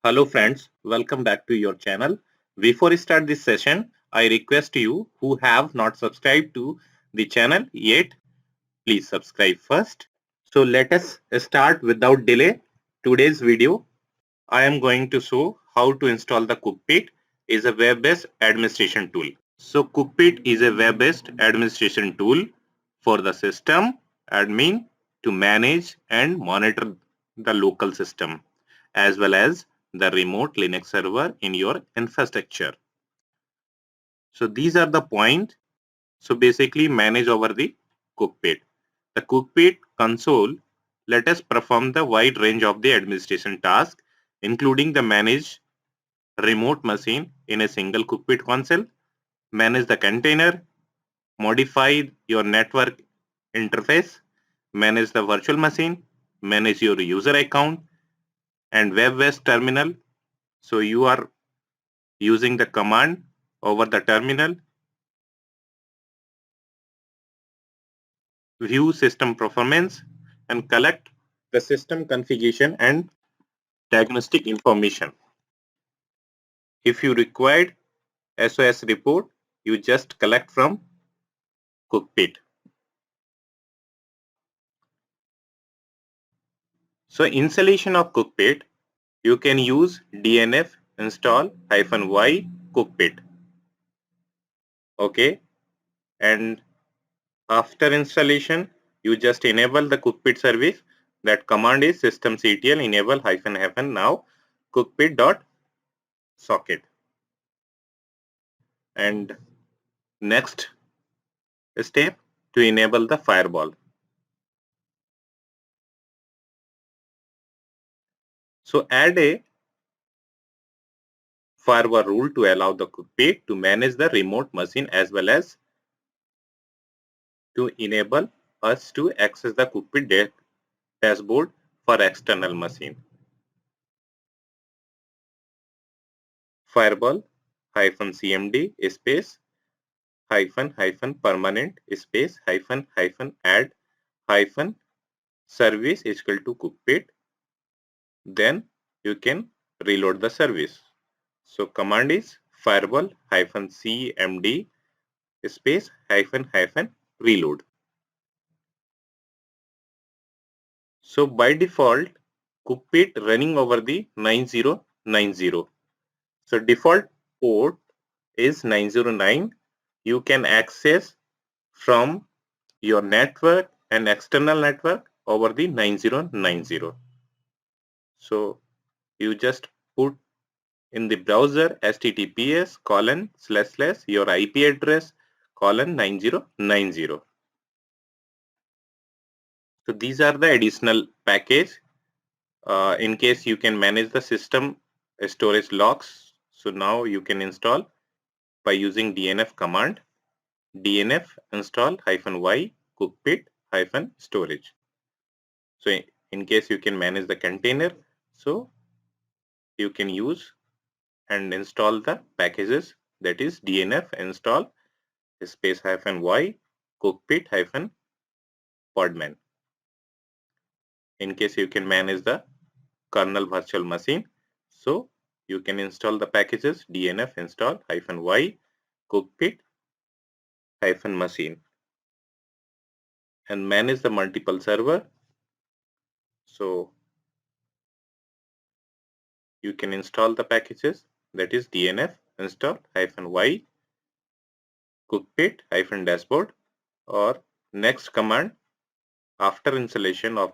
Hello friends, welcome back to your channel. Before we start this session, I request you who have not subscribed to the channel yet, please subscribe first. So let us start without delay. Today's video, I am going to show how to install the Cookpit is a web-based administration tool. So Cookpit is a web-based administration tool for the system admin to manage and monitor the local system as well as the remote Linux server in your infrastructure. So these are the points. So basically manage over the Cookpit. The Cookpit console let us perform the wide range of the administration tasks including the manage remote machine in a single Cookpit console, manage the container, modify your network interface, manage the virtual machine, manage your user account and web-based terminal. So you are using the command over the terminal, view system performance and collect the system configuration and diagnostic information. If you required SOS report, you just collect from Cookpit. So installation of Cookpit, you can use DNF install -y Cookpit. Okay, and after installation, you just enable the Cookpit service. That command is systemctl enable -- now cookpit.socket. And next step to enable the firewall. So add a firewall rule to allow the Cookpit to manage the remote machine as well as to enable us to access the Cookpit dashboard for external machine. Firewall -cmd space permanent space add service is equal to Cookpit. Then you can reload the service. So command is firewall -cmd space reload. So by default, Cookpit running over the 9090. So default port is 909. You can access from your network and external network over the 9090. So you just put in the browser https:// your IP address :9090. So these are the additional package in case you can manage the system storage locks. So now you can install by using DNF command, DNF install -y cookpit-storage. So in case you can manage the container, so you can use and install the packages, that is DNF install space -y cookpit-podman. In case you can manage the kernel virtual machine, so you can install the packages DNF install -y cookpit-machine and manage the multiple server. So you can install the packages, that is DNF install -y cookpit-dashboard, or next command after installation of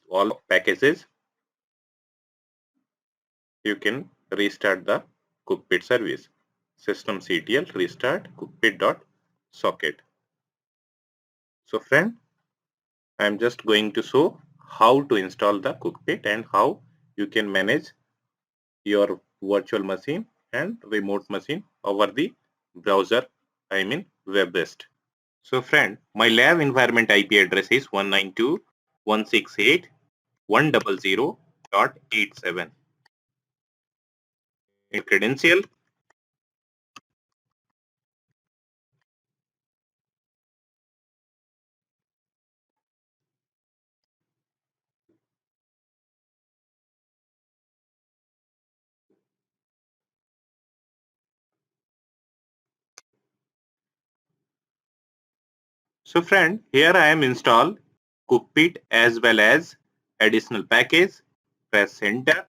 all packages, you can restart the Cookpit service. Systemctl restart cookpit.socket. So friend, I am just going to show how to install the Cookpit and how you can manage your virtual machine and remote machine over the browser, I mean web-based. So friend, my lab environment IP address is 192.168.100.87. In credential, So friend, here I am install Cookpit as well as additional package. Press enter.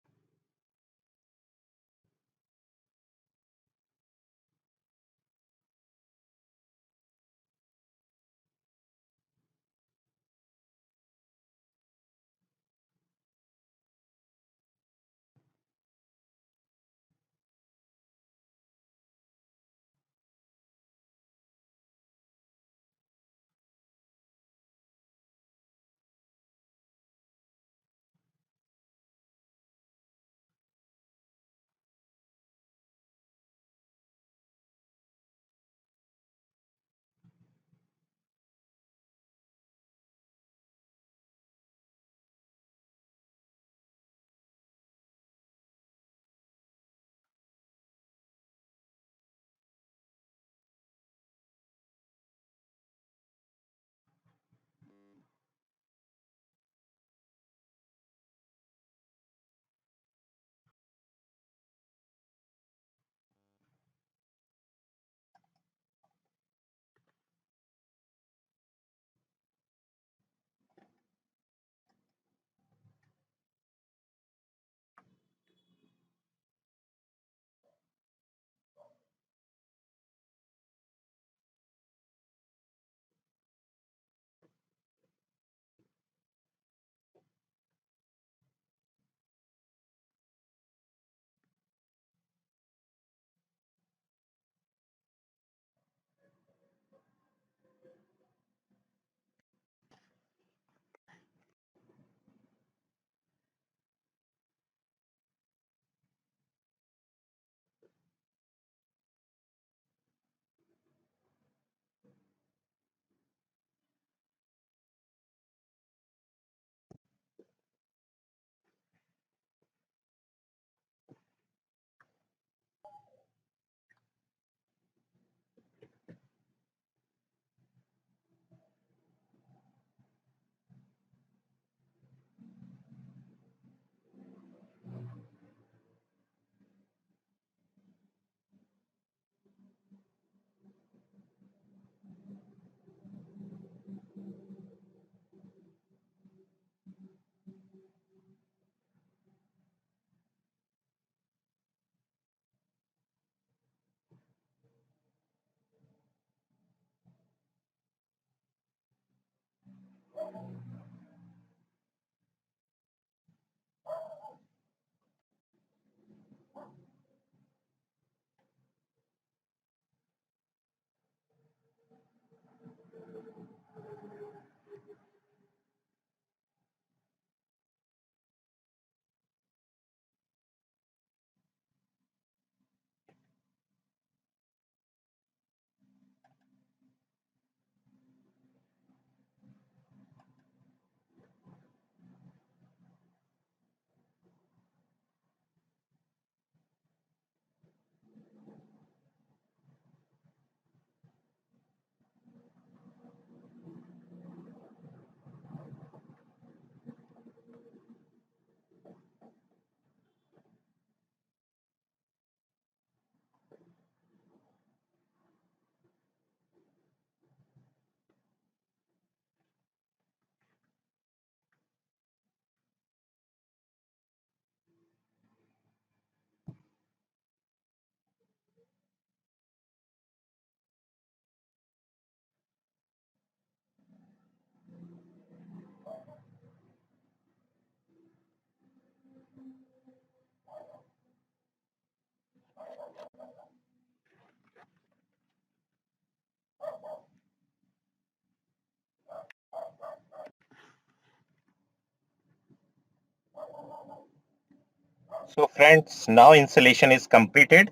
So friends, now installation is completed.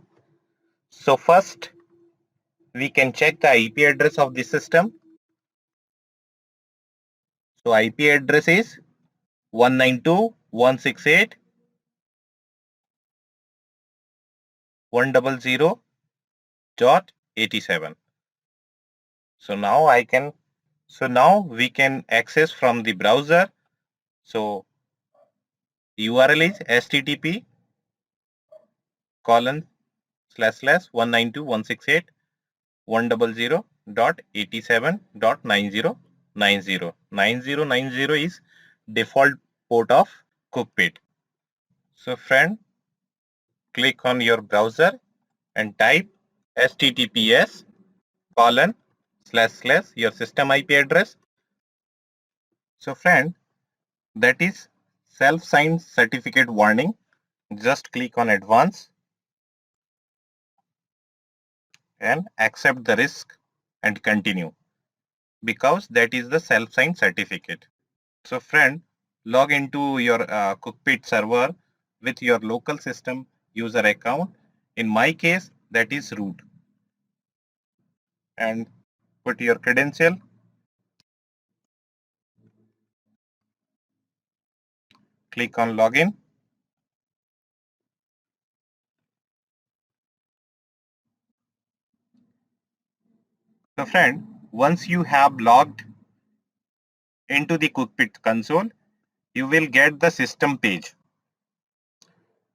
So first we can check the IP address of the system. So IP address is 192.168.100.87. So now we can access from the browser. So URL is http://192.168.100.87. 192.168.87.9090. 9090 is default port of cockpit. So friend, click on your browser and type https colon / your system IP address. So friend, that is self-signed certificate warning. Just click on advance and accept the risk and continue, because that is the self-signed certificate. So friend, log into your cockpit server with your local system user account. In my case, that is root. And put your credential. Click on login. So friend, once you have logged into the cockpit console, you will get the system page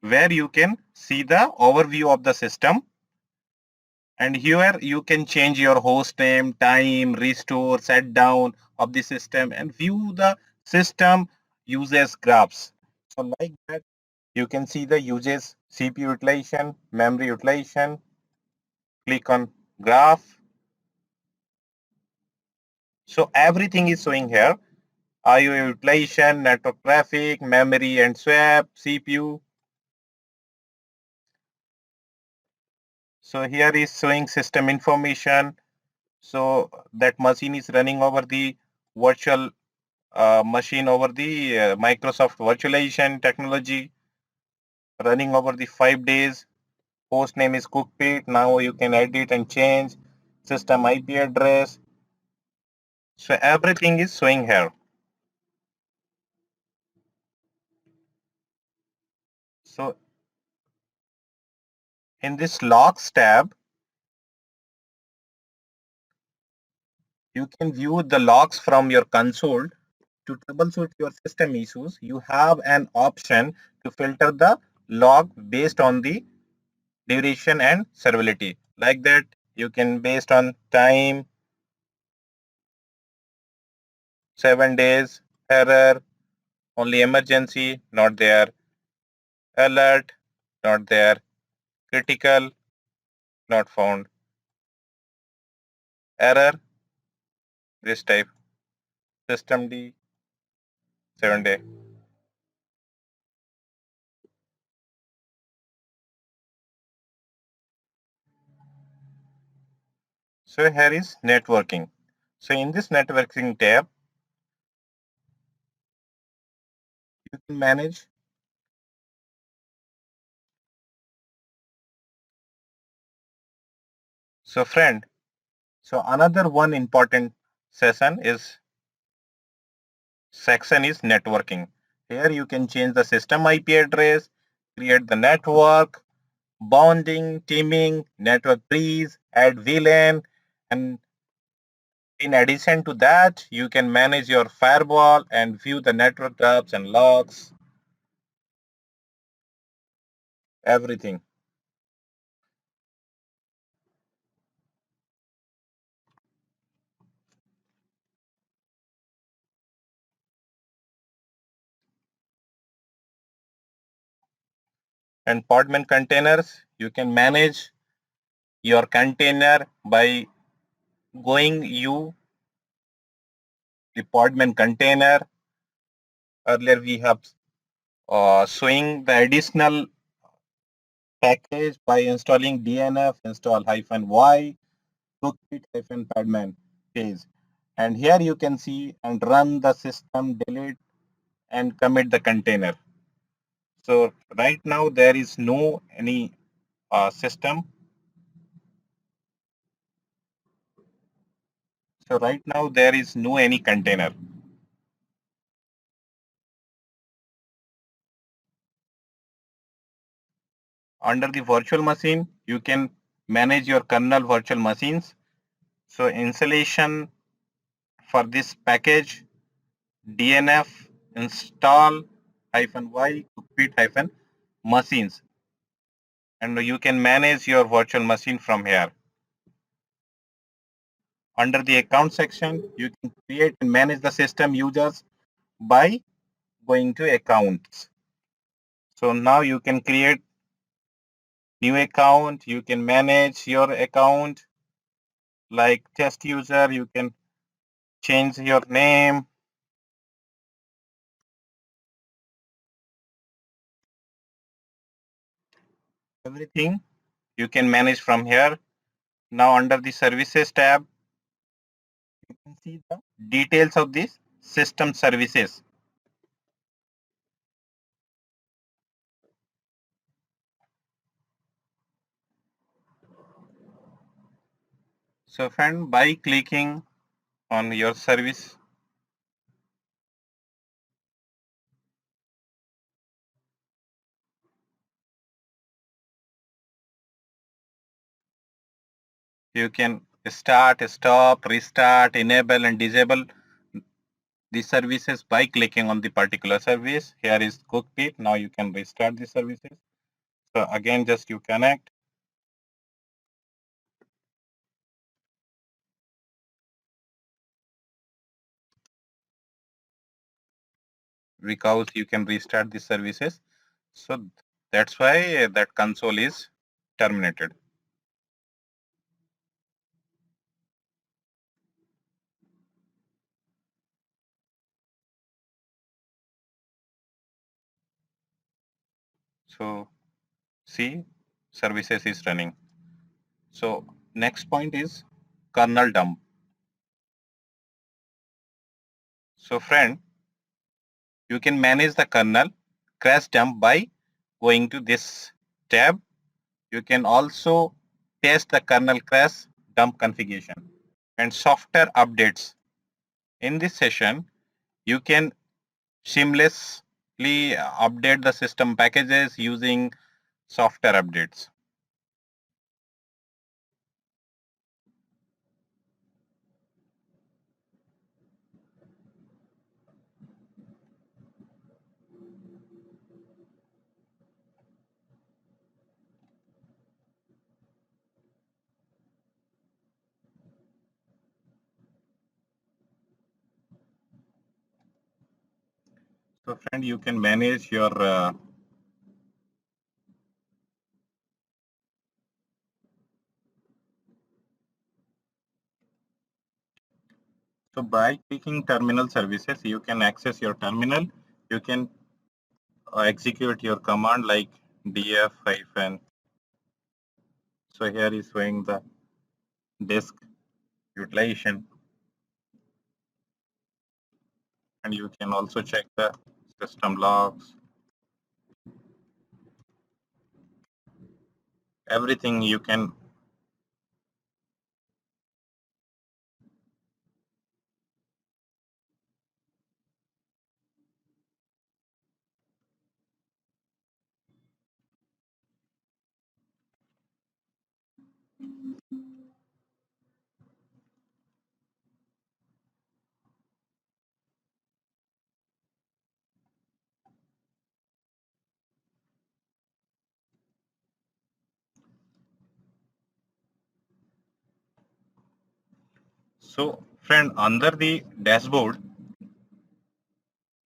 where you can see the overview of the system. And here you can change your host name, time, restore, set down of the system, and view the system uses graphs. So like that, you can see the uses CPU utilization, memory utilization. Click on graph. So everything is showing here. IO utilization, network traffic, memory and swap, CPU. So here is showing system information. So that machine is running over the virtual machine over the Microsoft virtualization technology, running over the 5 days. Host name is cockpit. Now you can edit and change system IP address. So everything is showing here. So in this logs tab, you can view the logs from your console. To troubleshoot your system issues, you have an option to filter the log based on the duration and servability. Like that, you can based on time, 7 days, error, only emergency, not there, alert, not there, critical, not found, error, this type, system D, 7 day. So here is networking. So in this networking tab, you can manage. So friend, so another one important section is section is networking. Here you can change the system IP address, create the network, bounding, teaming, network trees, add VLAN, and in addition to that, you can manage your firewall and view the network graphs and logs, everything. And Podman containers, you can manage your container by going you the Podman container. Earlier we have showing the additional package by installing DNF install -y cockpit -padman page. And here you can see and run the system, delete and commit the container. So right now there is no any system. So right now there is no any container. Under the virtual machine, you can manage your kernel virtual machines. So installation for this package, DNF install -y cockpit -machines, and you can manage your virtual machine from here. Under the account section, you can create and manage the system users by going to accounts. So now you can create new account, you can manage your account like test user, you can change your name, everything you can manage from here. Now under the services tab, you can see the details of this system services. So friend, by clicking on your service, you can start, stop, restart, enable and disable the services by clicking on the particular service. Here is cockpit. Now you can restart the services. So again, just you connect. Because you can restart the services. So that's why that console is terminated. So see, services is running. So next point is kernel dump. So friend, you can manage the kernel crash dump by going to this tab. You can also test the kernel crash dump configuration and software updates. In this session, you can seamlessly update the system packages using software updates. So friend, you can manage your so by clicking terminal services, you can access your terminal. You can execute your command like df hyphen. So here is showing the disk utilization, and you can also check the system logs. Everything you can. So friend, under the dashboard,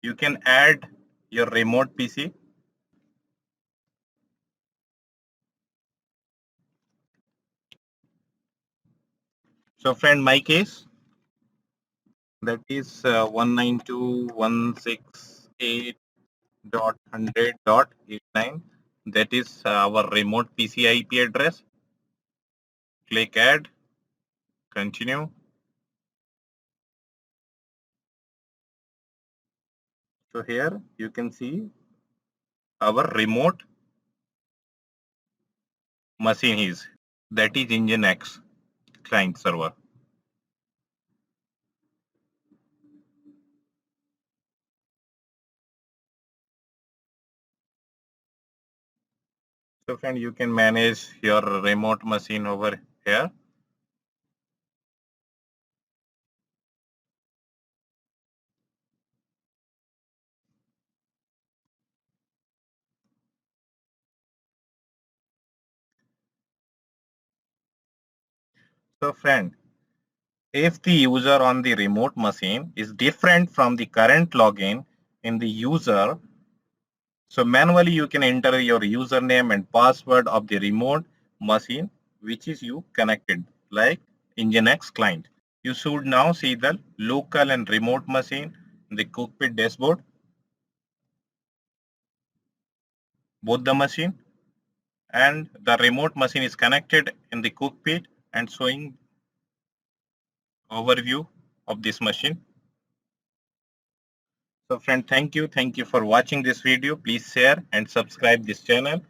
you can add your remote PC. So friend, my case, that is 192.168.100.89. That is our remote PC IP address. Click add, continue. So here you can see our remote machine is, that is Nginx client server. So friend, you can manage your remote machine over here. So friend, if the user on the remote machine is different from the current login in the user, so manually you can enter your username and password of the remote machine which is you connected, like Nginx client. You should now see the local and remote machine in the cockpit dashboard, both the machine and the remote machine is connected in the cockpit and showing overview of this machine. So friend, thank you for watching this video. Please share and subscribe this channel.